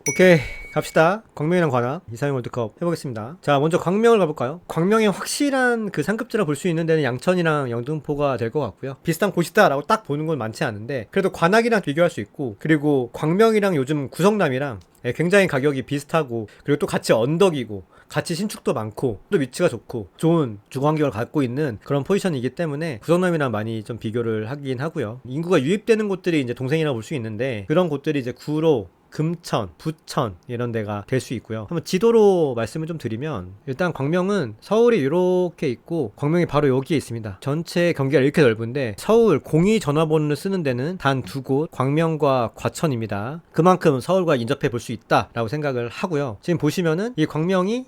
오케이, 갑시다. 광명이랑 관악 이상형 월드컵 해보겠습니다. 자, 먼저 광명을 가볼까요? 광명의 확실한 그 상급지라 볼 수 있는 데는 양천이랑 영등포가 될 것 같고요. 비슷한 곳이다라고 딱 보는 건 많지 않은데 그래도 관악이랑 비교할 수 있고, 그리고 광명이랑 요즘 구성남이랑 굉장히 가격이 비슷하고, 그리고 또 같이 언덕이고 같이 신축도 많고 또 위치가 좋고 좋은 주거 환경을 갖고 있는 그런 포지션이기 때문에 구성남이랑 많이 좀 비교를 하긴 하고요. 인구가 유입되는 곳들이 이제 동생이라고 볼 수 있는데, 그런 곳들이 이제 구로, 금천, 부천 이런 데가 될 수 있고요. 한번 지도로 말씀을 좀 드리면, 일단 광명은 서울이 이렇게 있고 광명이 바로 여기에 있습니다. 전체 경기가 이렇게 넓은데 서울 공의 전화번호를 쓰는 데는 단 두 곳, 광명과 과천입니다. 그만큼 서울과 인접해 볼 수 있다라고 생각을 하고요. 지금 보시면은 이 광명이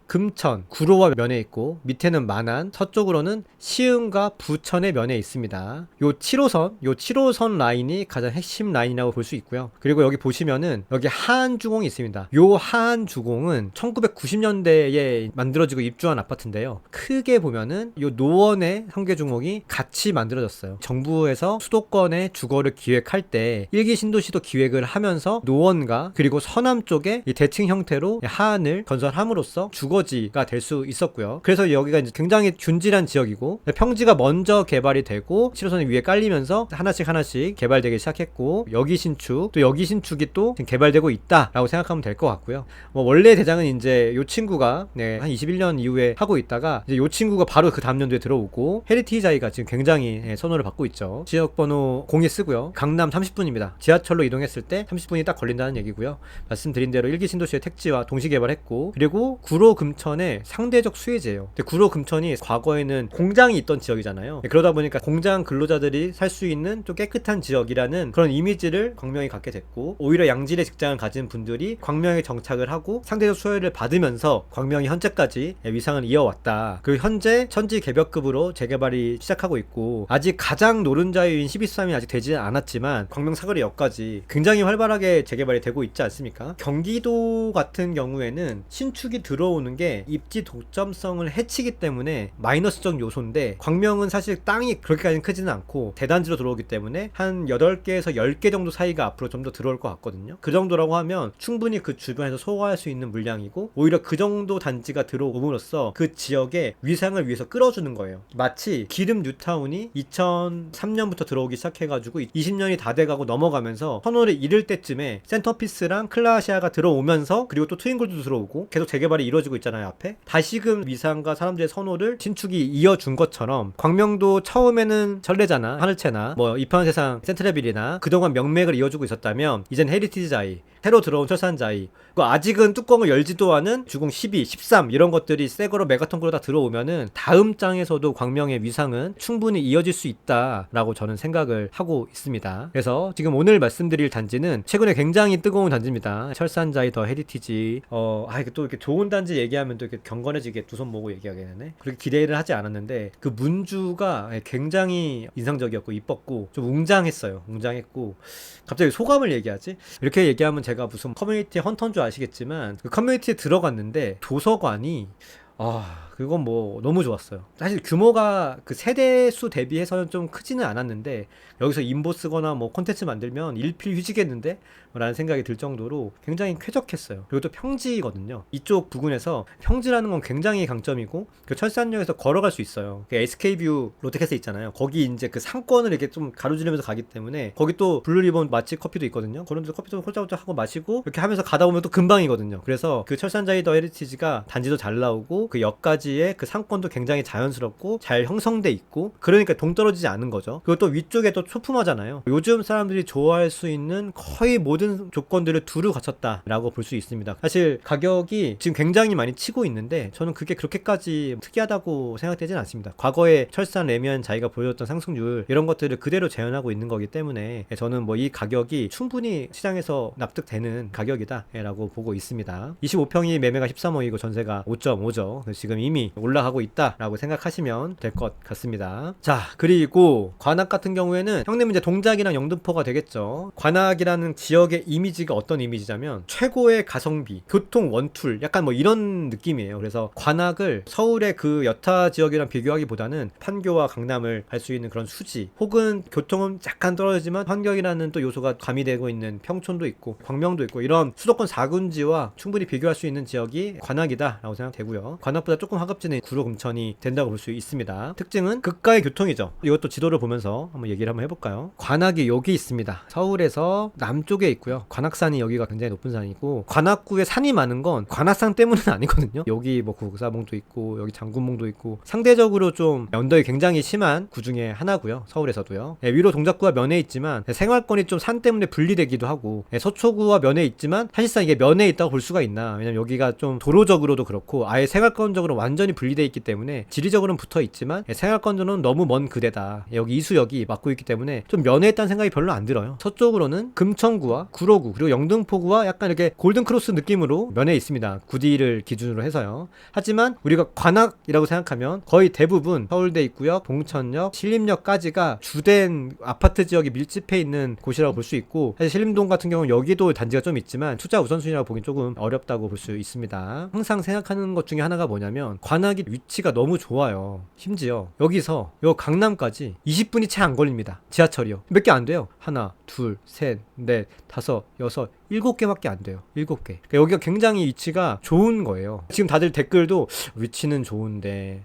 금천, 구로와 면에 있고, 밑에는 만안, 서쪽으로는 시흥과 부천의 면에 있습니다. 요 7호선 라인이 가장 핵심 라인이라고 볼 수 있고요. 그리고 여기 보시면은 여기 하안주공이 있습니다. 요 하안주공은 1990년대에 만들어지고 입주한 아파트인데요. 크게 보면은 요 노원의 현계주공이 같이 만들어졌어요. 정부에서 수도권의 주거를 기획할 때 1기 신도시도 기획을 하면서 노원과 그리고 서남 쪽에 이 대칭 형태로 하안을 건설함으로써 주거 지가 될 수 있었고요. 그래서 여기가 이제 굉장히 균질한 지역이고, 평지가 먼저 개발이 되고 7호선이 위에 깔리면서 하나씩 개발되기 시작했고, 여기 신축, 또 여기 신축이 또 지금 개발되고 있다라고 생각하면 될 것 같고요. 원래 대장은 이제 요 친구가 한 21년 이후에 하고 있다가, 이제 요 친구가 바로 그 다음 년도에 들어오고, 헤리티자이가 지금 굉장히 선호를 받고 있죠. 지역번호 02 쓰고요. 강남 30분입니다. 지하철로 이동했을 때 30분이 딱 걸린다는 얘기고요. 말씀드린 대로 1기 신도시의 택지와 동시 개발했고, 그리고 구로 금천의 상대적 수혜지예요. 근데 구로 금천이 과거에는 공장이 있던 지역이잖아요. 그러다 보니까 공장 근로자들이 살 수 있는 좀 깨끗한 지역이라는 그런 이미지를 광명이 갖게 됐고, 오히려 양질의 직장을 가진 분들이 광명에 정착을 하고 상대적 수혜를 받으면서 광명이 현재까지 위상을 이어왔다. 그리고 현재 천지 개벽급으로 재개발이 시작하고 있고, 아직 가장 노른자유인 12.3이 아직 되지 않았지만 광명 사거리역까지 굉장히 활발하게 재개발이 되고 있지 않습니까? 경기도 같은 경우에는 신축이 들어오는 게 입지 독점성을 해치기 때문에 마이너스적 요소인데, 광명은 사실 땅이 그렇게까지는 크지는 않고 대단지로 들어오기 때문에 한 8개에서 10개 정도 사이가 앞으로 좀 더 들어올 것 같거든요. 그 정도라고 하면 충분히 그 주변에서 소화할 수 있는 물량이고, 오히려 그 정도 단지가 들어옴으로써 그 지역의 위상을 위해서 끌어주는 거예요. 마치 기름 뉴타운이 2003년부터 들어오기 시작해가지고 20년이 다 돼가고 넘어가면서 선호를 잃을 때쯤에 센터피스랑 클라시아가 들어오면서, 그리고 또 트윈골드도 들어오고 계속 재개발이 이루어지고 있잖아요. 앞에 다시금 위상과 사람들의 선호를 신축이 이어준 것처럼, 광명도 처음에는 전래자나 하늘채나 뭐 이편세상 센트레빌이나 그동안 명맥을 이어주고 있었다면, 이젠 헤리티지자이, 새로 들어온 철산자이, 아직은 뚜껑을 열지도 않은 주공 12, 13 이런 것들이 새거로 메가톤으로 다 들어오면은 다음 장에서도 광명의 위상은 충분히 이어질 수 있다라고 저는 생각을 하고 있습니다. 그래서 지금 오늘 말씀드릴 단지는 최근에 굉장히 뜨거운 단지입니다. 철산자이 더 헤리티지. 이게 또 이렇게 좋은 단지 얘기하면 또 이렇게 경건해지게 두 손 모으고 얘기하게 되네. 그렇게 기대를 하지 않았는데 그 문주가 굉장히 인상적이었고 이뻤고 좀 웅장했어요. 웅장했고, 갑자기 소감을 얘기하지? 이렇게 얘기하면 제가 무슨 커뮤니티 헌터인 줄 아시겠지만, 그 커뮤니티에 들어갔는데 도서관이 그건 뭐 너무 좋았어요. 사실 규모가 그 세대수 대비해서는 좀 크지는 않았는데, 여기서 인보 쓰거나 뭐 콘텐츠 만들면 일필휘지겠는데? 라는 생각이 들 정도로 굉장히 쾌적했어요. 그리고 또 평지거든요. 이쪽 부근에서 평지라는 건 굉장히 강점이고, 그 철산역에서 걸어갈 수 있어요. 그 SK뷰 롯데캐슬 있잖아요. 거기 이제 그 상권을 이렇게 좀 가로지르면서 가기 때문에, 거기 또 블루리본 맛집 커피도 있거든요. 그런 데서 커피도 홀짝홀짝 하고 마시고 이렇게 하면서 가다 보면 또 금방이거든요. 그래서 그 철산자이 더 헤리티지가 단지도 잘 나오고, 그 역까지의 그 상권도 굉장히 자연스럽고 잘 형성돼 있고, 그러니까 동떨어지지 않은 거죠. 그리고 또 위쪽에 또 소품하잖아요. 요즘 사람들이 좋아할 수 있는 거의 모든 조건들을 두루 갖췄다라고 볼 수 있습니다. 사실 가격이 지금 굉장히 많이 치고 있는데 저는 그게 그렇게까지 특이하다고 생각되진 않습니다. 과거에 철산, 레미안, 자이가 보여줬던 상승률 이런 것들을 그대로 재현하고 있는 거기 때문에 저는 뭐 이 가격이 충분히 시장에서 납득되는 가격이다 라고 보고 있습니다. 25평이 매매가 13억이고 전세가 5.5죠. 지금 이미 올라가고 있다라고 생각하시면 될 것 같습니다. 자, 그리고 관악 같은 경우에는 형님 이제 동작이랑 영등포가 되겠죠. 관악이라는 지역의 이미지가 어떤 이미지냐면 최고의 가성비, 교통 원툴, 약간 뭐 이런 느낌이에요. 그래서 관악을 서울의 그 여타 지역이랑 비교하기보다는 판교와 강남을 갈 수 있는 그런 수지, 혹은 교통은 약간 떨어지지만 환경이라는 또 요소가 가미되고 있는 평촌도 있고 광명도 있고 이런 수도권 4군지와 충분히 비교할 수 있는 지역이 관악이다 라고 생각되고요. 관악보다 조금 하급지는 구로 금천이 된다고 볼 수 있습니다. 특징은 극가의 교통이죠. 이것도 지도를 보면서 한번 얘기를 한번 해볼까요? 관악이 여기 있습니다. 서울에서 남쪽에 있고요. 관악산이 여기가 굉장히 높은 산이고, 관악구에 산이 많은 건 관악산 때문은 아니거든요. 여기 뭐 국사봉도 있고 여기 장군봉도 있고 상대적으로 좀 언덕이 굉장히 심한 구 중에 하나고요. 서울에서도요. 위로 동작구와 면에 있지만 생활권이 좀 산 때문에 분리되기도 하고, 서초구와 면에 있지만 사실상 이게 면에 있다고 볼 수가 있나, 왜냐면 여기가 좀 도로적으로도 그렇고 아예 생활권적으로 완전히 분리되어 있기 때문에 지리적으로는 붙어 있지만 생활권적으로는 너무 먼 그대다. 여기 이수역이 막고 있기 때문에 좀 면에 있다는 생각이 별로 안 들어요. 서쪽으로는 금천구와 구로구 그리고 영등포구와 약간 이렇게 골든크로스 느낌으로 면에 있습니다. 구디를 기준으로 해서요. 하지만 우리가 관악이라고 생각하면 거의 대부분 서울대 입구역, 봉천역, 신림역까지가 주된 아파트 지역이 밀집해 있는 곳이라고 볼 수 있고, 사실 신림동 같은 경우는 여기도 단지가 좀 있지만 투자 우선순위라고 보긴 조금 어렵다고 볼 수 있습니다. 항상 생각하는 것 중에 하나가 뭐냐면 관악이 위치가 너무 좋아요. 심지어 여기서 요 강남까지 20분이 채 안 걸립니다. 지하철이요. 몇 개 안 돼요. 하나, 둘, 셋, 넷, 다섯, 여섯, 7개밖에 안 돼요. 7개. 그러니까 여기가 굉장히 위치가 좋은 거예요. 지금 다들 댓글도 위치는 좋은데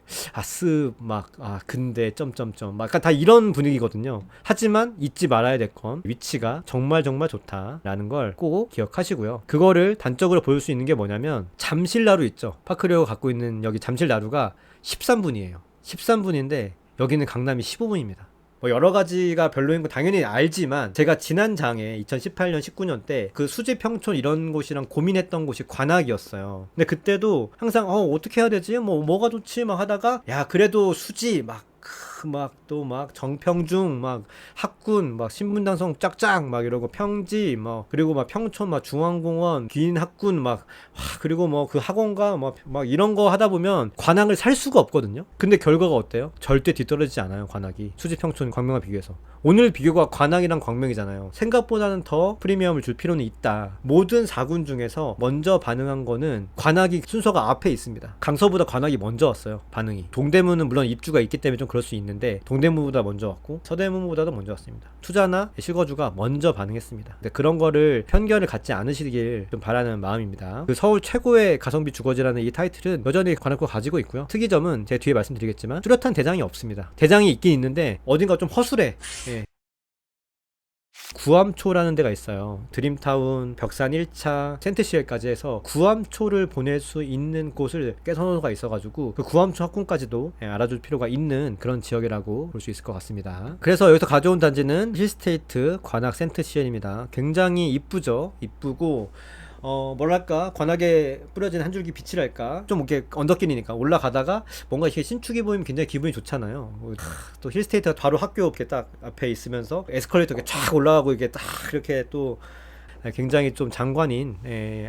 근데 점점점 약간 다 이런 분위기거든요. 하지만 잊지 말아야 될 건 위치가 정말 정말 좋다라는 걸 꼭 기억하시고요. 그거를 단적으로 보일 수 있는 게 뭐냐면 잠실나루 있죠. 파크리오가 갖고 있는 여기 잠실나루가 13분이에요. 13분인데 여기는 강남이 15분입니다. 뭐 여러 가지가 별로인 거 당연히 알지만, 제가 지난 장에 2018년 19년 때 그 수지 평촌 이런 곳이랑 고민했던 곳이 관악이었어요. 근데 그때도 항상 어떻게 해야 되지? 뭐가 좋지? 막 하다가 야 그래도 수지 또 정평중 학군 신분당성 짝짝 이러고 평지 그리고 평촌 중앙공원 귀인 학군 그리고 그 학원가 이런 거 하다 보면 관악을 살 수가 없거든요. 근데 결과가 어때요? 절대 뒤떨어지지 않아요. 관악이 수지 평촌 광명과 비교해서. 오늘 비교가 관악이랑 광명이잖아요. 생각보다는 더 프리미엄을 줄 필요는 있다. 모든 4군 중에서 먼저 반응한 거는 관악이 순서가 앞에 있습니다. 강서보다 관악이 먼저 왔어요. 반응이. 동대문은 물론 입주가 있기 때문에 좀 그럴 수 있는데 동대문보다 먼저 왔고 서대문보다도 먼저 왔습니다. 투자나 실거주가 먼저 반응했습니다. 근데 그런 거를 편견을 갖지 않으시길 좀 바라는 마음입니다. 그 서울 최고의 가성비 주거지라는 이 타이틀은 여전히 관악구가 가지고 있고요. 특이점은 제가 뒤에 말씀드리겠지만 뚜렷한 대장이 없습니다. 대장이 있긴 있는데 어딘가 좀 허술해. 구암초라는 데가 있어요. 드림타운, 벽산 1차, 센트시엘까지 해서 구암초를 보낼 수 있는 곳을 깨선호가 있어가지고 그 구암초 학군까지도 알아줄 필요가 있는 그런 지역이라고 볼 수 있을 것 같습니다. 그래서 여기서 가져온 단지는 힐스테이트 관악 센트시엘입니다. 굉장히 이쁘죠? 이쁘고 뭐랄까 관악에 뿌려진 한 줄기 빛이랄까, 좀 이렇게 언덕길이니까 올라가다가 뭔가 이렇게 신축이 보이면 굉장히 기분이 좋잖아요. 또 힐스테이트가 바로 학교 이렇게 딱 앞에 있으면서 에스컬레이터 이렇게 쫙 올라가고 이게 딱 이렇게 또 굉장히 좀 장관인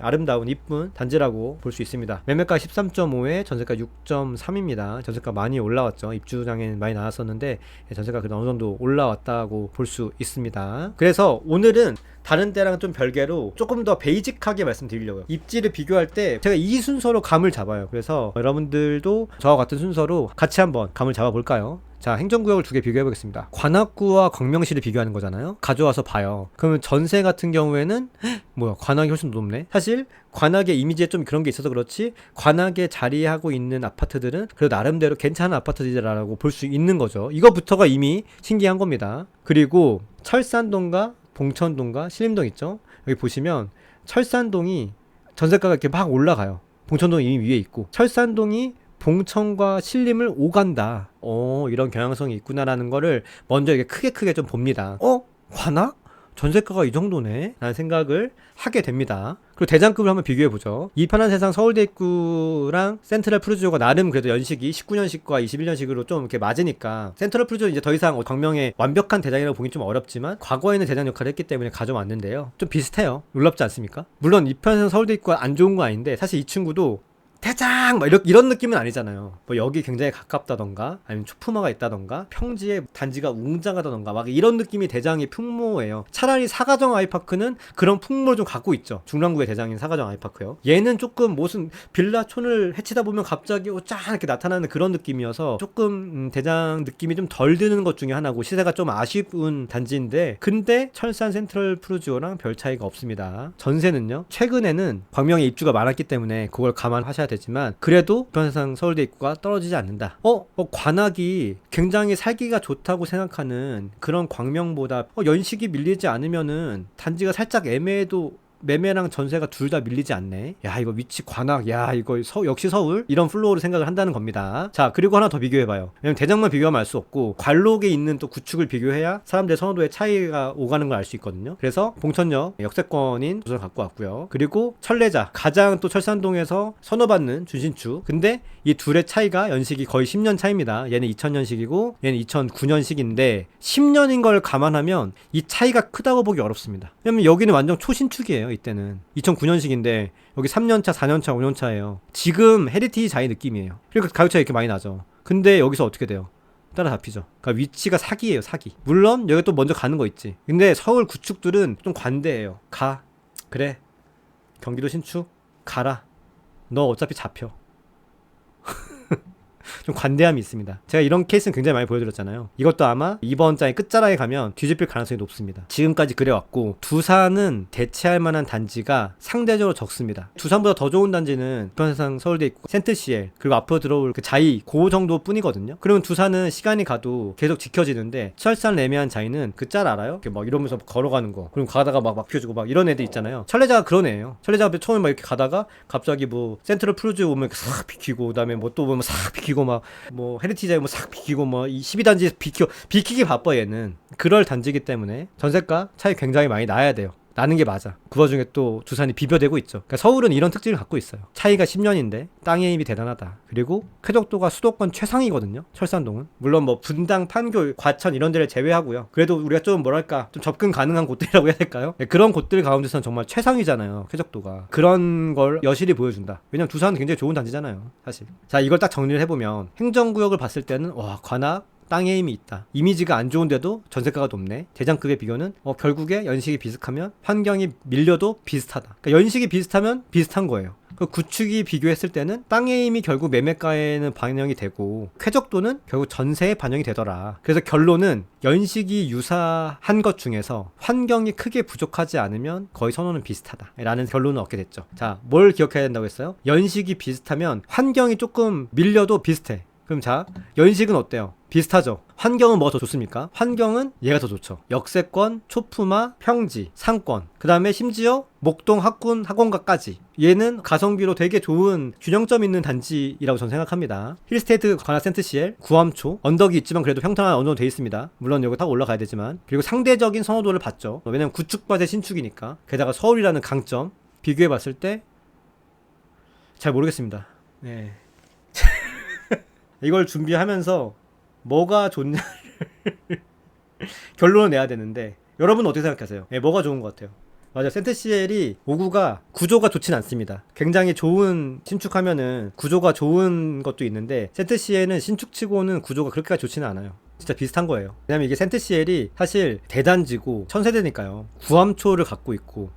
아름다운 이쁜 단지라고 볼 수 있습니다. 매매가 13.5에 전세가 6.3입니다. 전세가 많이 올라왔죠. 입주장에는 많이 나왔었는데 전세가 그래도 어느 정도 올라왔다고 볼 수 있습니다. 그래서 오늘은 다른 때랑 좀 별개로 조금 더 베이직하게 말씀드리려고요. 입지를 비교할 때 제가 이 순서로 감을 잡아요. 그래서 여러분들도 저와 같은 순서로 같이 한번 감을 잡아볼까요? 자, 행정구역을 두 개 비교해보겠습니다. 관악구와 광명시를 비교하는 거잖아요. 가져와서 봐요. 그러면 전세 같은 경우에는 관악이 훨씬 높네. 사실 관악의 이미지에 좀 그런 게 있어서 그렇지, 관악에 자리하고 있는 아파트들은 그래도 나름대로 괜찮은 아파트들이라고 볼 수 있는 거죠. 이거부터가 이미 신기한 겁니다. 그리고 철산동과 봉천동과 신림동 있죠. 여기 보시면 철산동이 전세가가 이렇게 막 올라가요. 봉천동이 이미 위에 있고, 철산동이 봉천과 신림을 오간다. 이런 경향성이 있구나라는 거를 먼저 이렇게 크게 좀 봅니다. 관악? 전세가가 이 정도네? 라는 생각을 하게 됩니다. 그리고 대장급을 한번 비교해보죠. 이 편한 세상 서울대 입구랑 센트럴 푸르지오가 나름 그래도 연식이 19년식과 21년식으로 좀 이렇게 맞으니까, 센트럴 푸르지오 이제 더 이상 광명의 완벽한 대장이라고 보긴 좀 어렵지만 과거에는 대장 역할을 했기 때문에 가져왔는데요. 좀 비슷해요. 놀랍지 않습니까? 물론 이 편한 세상 서울대 입구가 안 좋은 건 아닌데, 사실 이 친구도 대장! 막 이런 느낌은 아니잖아요. 뭐 여기 굉장히 가깝다던가 아니면 초품화가 있다던가 평지에 단지가 웅장하다던가 막 이런 느낌이 대장의 풍모예요. 차라리 사가정 아이파크는 그런 풍모를 좀 갖고 있죠. 중랑구의 대장인 사가정 아이파크요. 얘는 조금 무슨 빌라촌을 헤치다 보면 갑자기 쫙 이렇게 나타나는 그런 느낌이어서 조금 대장 느낌이 좀 덜 드는 것 중에 하나고 시세가 좀 아쉬운 단지인데, 근데 철산 센트럴 푸르지오랑 별 차이가 없습니다. 전세는요, 최근에는 광명에 입주가 많았기 때문에 그걸 감안하셔야 되지만 그래도 부동산 서울대 입구가 떨어지지 않는다. 관악이 굉장히 살기가 좋다고 생각하는 그런 광명보다 연식이 밀리지 않으면은 단지가 살짝 애매해도 매매랑 전세가 둘 다 밀리지 않네. 야, 이거 위치 관악, 야, 이거 역시 서울, 이런 플로어를 생각을 한다는 겁니다. 자, 그리고 하나 더 비교해봐요. 왜냐면 대장만 비교하면 알 수 없고 관록에 있는 또 구축을 비교해야 사람들의 선호도의 차이가 오가는 걸 알 수 있거든요. 그래서 봉천역 역세권인 곳을 갖고 왔고요. 그리고 철래자, 가장 또 철산동에서 선호받는 준신축. 근데 이 둘의 차이가 연식이 거의 10년 차이입니다. 얘는 2000년식이고 얘는 2009년식인데 10년인 걸 감안하면 이 차이가 크다고 보기 어렵습니다. 왜냐면 여기는 완전 초신축이에요. 이때는 2009년식인데 여기 3년차, 4년차, 5년차예요. 지금 헤리티지 자이 느낌이에요. 그러니까 가격 차이 이렇게 많이 나죠. 근데 여기서 어떻게 돼요? 따라잡히죠. 그러니까 위치가 사기예요, 사기. 물론 여기 또 먼저 가는 거 있지. 근데 서울 구축들은 좀 관대해요. 가. 그래. 경기도 신축 가라. 너 어차피 잡혀. 좀 관대함이 있습니다. 제가 이런 케이스는 굉장히 많이 보여드렸잖아요. 이것도 아마 이번 장의 끝자락에 가면 뒤집힐 가능성이 높습니다. 지금까지 그래왔고 두산은 대체할 만한 단지가 상대적으로 적습니다. 두산보다 더 좋은 단지는 부산상 서울대 있고 센트CL 그리고 앞으로 들어올 그 자이 그 정도 뿐이거든요. 그러면 두산은 시간이 가도 계속 지켜지는데 철산 레미안 자이는 그 짤 알아요? 이렇게 막 이러면서 걸어가는 거, 그럼 가다가 막 피워주고 막 이런 애들 있잖아요. 철래자가 그런 애예요. 철래자가 처음에 막 이렇게 가다가 갑자기 뭐 센트럴 푸르지오 오면 싹 비키고, 그다음에 뭐 또 보면 싹 비키고 막 뭐 헤리티자에 뭐 싹 비키고 뭐 이 12단지 비키기 바빠 얘는. 그럴 단지이기 때문에 전세가 차이 굉장히 많이 나야 돼요. 나는 게 맞아. 그 와중에 또 두산이 비벼대고 있죠. 그러니까 서울은 이런 특징을 갖고 있어요. 차이가 10년인데 땅의 힘이 대단하다. 그리고 쾌적도가 수도권 최상이거든요. 철산동은. 물론 뭐 분당, 판교, 과천 이런 데를 제외하고요. 그래도 우리가 좀 뭐랄까 좀 접근 가능한 곳들이라고 해야 될까요? 네, 그런 곳들 가운데서는 정말 최상이잖아요. 쾌적도가. 그런 걸 여실히 보여준다. 왜냐면 두산은 굉장히 좋은 단지잖아요, 사실. 자, 이걸 딱 정리를 해보면 행정구역을 봤을 때는 와, 관악 땅의 힘이 있다. 이미지가 안 좋은데도 전세가가 높네. 대장급의 비교는 결국에 연식이 비슷하면 환경이 밀려도 비슷하다. 그러니까 연식이 비슷하면 비슷한 거예요. 그 구축이 비교했을 때는 땅의 힘이 결국 매매가에는 반영이 되고 쾌적도는 결국 전세에 반영이 되더라. 그래서 결론은 연식이 유사한 것 중에서 환경이 크게 부족하지 않으면 거의 선호는 비슷하다 라는 결론을 얻게 됐죠. 자, 뭘 기억해야 된다고 했어요? 연식이 비슷하면 환경이 조금 밀려도 비슷해. 그럼 자, 연식은 어때요? 비슷하죠. 환경은 뭐가 더 좋습니까? 환경은 얘가 더 좋죠. 역세권, 초품화, 평지, 상권, 그 다음에 심지어 목동, 학군, 학원가까지. 얘는 가성비로 되게 좋은 균형점 있는 단지라고 저는 생각합니다. 힐스테이트 관악 센트CL, 구암초, 언덕이 있지만 그래도 평탄화 어느 정도 돼 있습니다. 물론 여기 타고 올라가야 되지만. 그리고 상대적인 선호도를 받죠. 왜냐면 구축과제 신축이니까. 게다가 서울이라는 강점 비교해봤을 때 잘 모르겠습니다. 네. 이걸 준비하면서 뭐가 좋냐를 결론을 내야 되는데 여러분은 어떻게 생각하세요? 네, 뭐가 좋은 것 같아요? 맞아, 센트CL이 5구가 구조가 좋진 않습니다. 굉장히 좋은 신축하면은 구조가 좋은 것도 있는데 센트CL은 신축치고는 구조가 그렇게까지 좋지는 않아요. 진짜 비슷한 거예요. 왜냐면 이게 센트CL이 사실 대단지고 천세대니까요. 구암초를 갖고 있고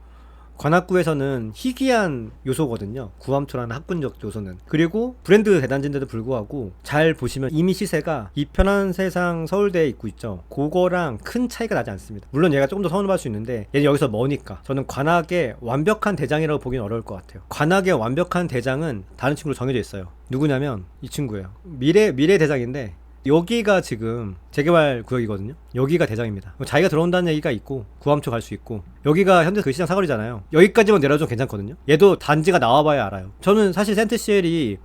관악구에서는 희귀한 요소거든요. 구암초라는 학군적 요소는. 그리고 브랜드 대단지인데도 불구하고 잘 보시면 이미 시세가 이 편한 세상 서울대에 있고 있죠. 그거랑 큰 차이가 나지 않습니다. 물론 얘가 조금 더 선호받을 수 있는데 얘는 여기서 머니까 저는 관악의 완벽한 대장이라고 보기는 어려울 것 같아요. 관악의 완벽한 대장은 다른 친구로 정해져 있어요. 누구냐면 이 친구예요. 미래 대장인데 여기가 지금 재개발 구역이거든요. 여기가 대장입니다. 자기가 들어온다는 얘기가 있고 구암초 갈 수 있고 여기가 현대 그 시장 사거리잖아요. 여기까지만 내려줘도 괜찮거든요. 얘도 단지가 나와봐야 알아요. 저는 사실 센트CL이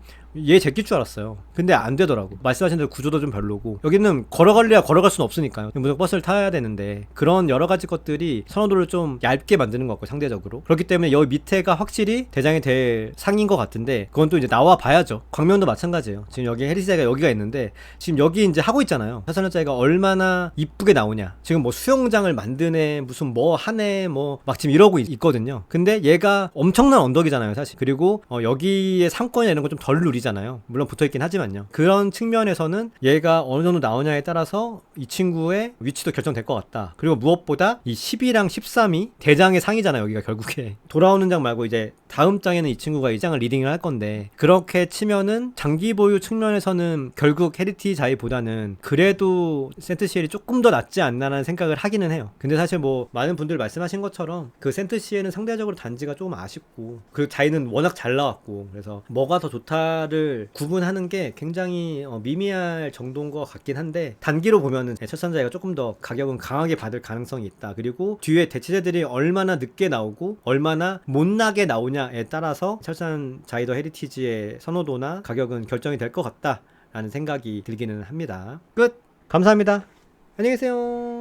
얘 제낄 줄 알았어요. 근데 안 되더라고. 말씀하신 대로 구조도 좀 별로고, 여기는 걸어갈래야 걸어갈 수는 없으니까요. 무조건 버스를 타야 되는데, 그런 여러 가지 것들이 선호도를 좀 얇게 만드는 것 같고, 상대적으로. 그렇기 때문에 여기 밑에가 확실히 대장이 될 상인 것 같은데, 그건 또 이제 나와 봐야죠. 광명도 마찬가지예요. 지금 여기 헤리스자가 여기가 있는데, 지금 여기 이제 하고 있잖아요. 사선자가 얼마나 이쁘게 나오냐. 지금 뭐 수영장을 만드네, 무슨 뭐 하네, 뭐 막 지금 이러고 있거든요. 근데 얘가 엄청난 언덕이잖아요, 사실. 그리고 여기에 상권이나 이런 거 좀 덜 누리잖아요. 물론 붙어있긴 하지만요. 그런 측면에서는 얘가 어느 정도 나오냐에 따라서 이 친구의 위치도 결정될 것 같다. 그리고 무엇보다 이 10이랑 13이 대장의 상이잖아요, 여기가 결국에. 돌아오는 장 말고 이제 다음 장에는 이 친구가 이 장을 리딩을 할 건데, 그렇게 치면은 장기 보유 측면에서는 결국 헤리티 자이보다는 그래도 센트시엘이 조금 더 낫지 않나라는 생각을 하기는 해요. 근데 사실 뭐 많은 분들 말씀하신 것처럼 그 센트시엘은 상대적으로 단지가 조금 아쉽고, 그 자이는 워낙 잘 나왔고, 그래서 뭐가 더 좋다를 구분하는 게 굉장히 미미할 정도인 것 같긴 한데, 단기로 보면은 철산자이가 조금 더 가격은 강하게 받을 가능성이 있다. 그리고 뒤에 대체제들이 얼마나 늦게 나오고 얼마나 못 나게 나오냐에 따라서 철산자이더 헤리티지의 선호도나 가격은 결정이 될 것 같다 라는 생각이 들기는 합니다. 끝! 감사합니다. 안녕히 계세요.